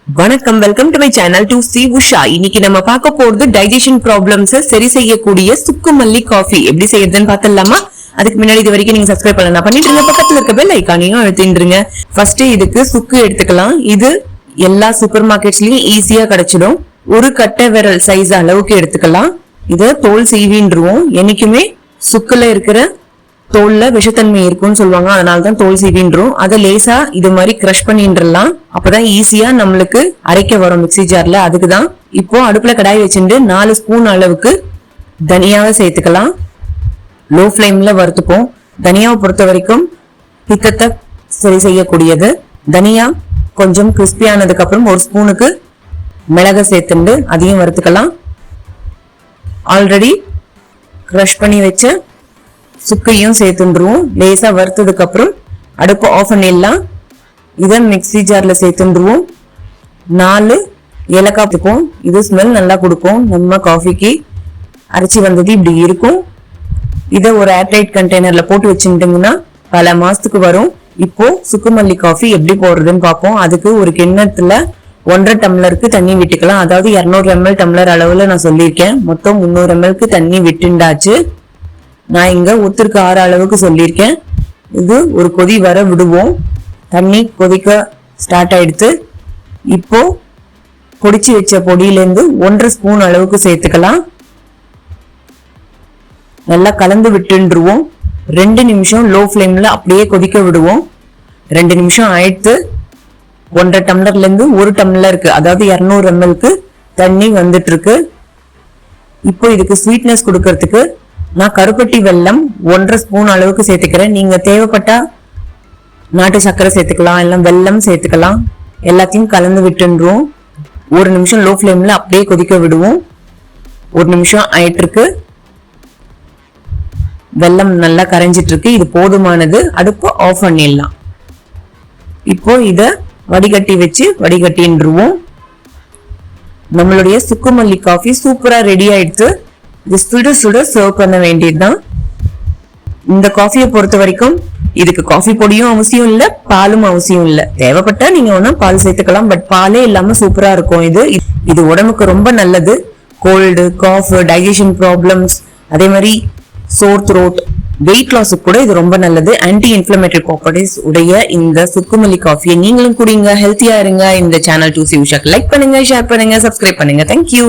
வணக்கம், welcome to my channel to C Usha. இன்னைக்கு நம்ம பார்க்க போறது டைஜஷன் ப்ராப்ளம்ஸ் சரி செய்யக்கூடிய சுக்குமல்லி காஃபி எப்படி செய்யறதுன்னு பார்த்தலாமா? அதுக்கு முன்னாடி இது வரைக்கும் நீங்க சப்ஸ்கிரைப் பண்ணலாம் பண்ணிட்டு பக்கத்துல இருக்க பெல் ஐகானையும் அழுத்திடுங்க. ஃபர்ஸ்ட் இதுக்கு சுக்கு எடுத்துக்கலாம். இது எல்லா சூப்பர் மார்க்கெட்ஸ்லயும் ஈஸியா கிடைச்சிடும். ஒரு கட்டை விரல் சைஸ் அளவுக்கு எடுத்துக்கலாம். இத தோல் சீவின்றுவோம். என்னைக்குமே சுக்குல இருக்கிற தோல்ல விஷத்தன்மை இருக்கும்னு சொல்லுவாங்க, அதனாலதான் தோல் சீவின்றோம். அதை லேசா இது மாதிரி கிரஷ் பண்ணிடலாம். அப்பதான் ஈஸியா நம்மளுக்கு அரைக்க வரும் மிக்சி ஜார்ல. அதுக்குதான் இப்போ அடுப்புல கடாய் வச்சுட்டு 4 ஸ்பூன் அளவுக்கு தனியாவை சேர்த்துக்கலாம். லோ ஃபிளேம்ல வறுத்துப்போம். தனியாவை பொறுத்த வரைக்கும் பித்தத்தை சரி செய்யக்கூடியது. தனியா கொஞ்சம் கிறிஸ்பியானதுக்கு அப்புறம் 1 ஸ்பூனுக்கு மிளகை சேர்த்துண்டு அதையும் வறுத்துக்கலாம். ஆல்ரெடி கிரஷ் பண்ணி வச்ச சுக்கையும் சேர்த்துருவோம். லேசா வறுத்ததுக்கு அப்புறம் அடுப்பு ஆஃப் பண்ணிடலாம். இதை மிக்சி ஜார்ல சேர்த்துருவோம். 4 ஏலக்காய் போட்டுப்போம். இது ஸ்மெல் நல்லா கொடுக்கும். நம்ம காஃபிக்கு அரைச்சி வந்தது இப்படி இருக்கும். இதை ஒரு ஏர்டைட் கண்டெய்னர்ல போட்டு வச்சுட்டீங்கன்னா பல மாசத்துக்கு வரும். இப்போ சுக்குமல்லி காஃபி எப்படி போடுறதுன்னு பார்ப்போம். அதுக்கு ஒரு கிண்ணத்துல 1.5 டம்ளருக்கு தண்ணி விட்டுக்கலாம். அதாவது 200 ml டம்ளர் அளவுல நான் சொல்லியிருக்கேன். மொத்தம் 300 mlக்கு தண்ணி விட்டுண்டாச்சு. நான் இங்க ஒருத்தருக்கு 6 அளவுக்கு சொல்லியிருக்கேன். இது ஒரு கொதி வர விடுவோம். தண்ணி கொதிக்க ஸ்டார்ட் ஆயிடுத்து. இப்போ பொடிச்சு வச்ச பொடியிலேருந்து 1.5 ஸ்பூன் அளவுக்கு சேர்த்துக்கலாம். நல்லா கலந்து விட்டுருவோம். 2 நிமிஷம் லோ ஃபிளேம்ல அப்படியே கொதிக்க விடுவோம். 2 நிமிஷம் ஆயிடுத்து. 1.5 டம்ளர்ல இருந்து 1 டம்ளருக்கு, அதாவது 200 mlக்கு தண்ணி வந்துட்டு இருக்கு. இப்போ இதுக்கு ஸ்வீட்னஸ் கொடுக்கறதுக்கு நான் கருப்பட்டி வெல்லம் 1.5 ஸ்பூன் அளவுக்கு சேர்த்துக்கிறேன். நீங்க தேவைப்பட்டா நாட்டு சர்க்கரை சேர்த்துக்கலாம், இல்ல வெல்லம் சேர்த்துக்கலாம். எல்லாத்தையும் கலந்து விட்டுருவோம். 1 நிமிஷம் லோ ஃபிளேம்ல அப்படியே கொதிக்க விடுவோம். 1 நிமிஷம் ஆயிட்டு இருக்கு. வெல்லம் நல்லா கரைஞ்சிட்டு இருக்கு. இது போதுமானது. அடுப்பு ஆஃப் பண்ணிடலாம். இப்போ இத வடிகட்டி வச்சு வடிகட்டின்றுவோம். நம்மளுடைய சுக்குமல்லி காஃபி சூப்பரா ரெடி ஆயிடுச்சு. இது சுட சுட சர்வ் பண்ண வேண்டியதுதான். இந்த காஃபியை பொறுத்த வரைக்கும் இதுக்கு காஃபி பொடியும் அவசியம் இல்ல, பாலும் அவசியம் இல்ல. தேவைப்பட்டா நீங்க வேணா பால் சேர்த்துக்கலாம். பட் பாலே இல்லாம சூப்பரா இருக்கும். இது உடம்புக்கு ரொம்ப நல்லது. கோல்டு, காஃப், டைஜஷன் ப்ராப்ளம்ஸ், அதே மாதிரி சோர் த்ரோட், வெயிட் லாஸுக்கு கூட இது ரொம்ப நல்லது. ஆன்டி இன்ஃபிளமேட்டரி ப்ராப்பர்ட்டிஸ் உடைய இந்த சுக்குமல்லி காஃபியை நீங்களும் குடிங்க. ஹெல்த்தியா இருங்க. இந்த சேனல் டு சி உஷாக்கு லைக் பண்ணுங்க, ஷேர் பண்ணுங்க, சப்ஸ்கிரைப் பண்ணுங்க. தேங்க்யூ.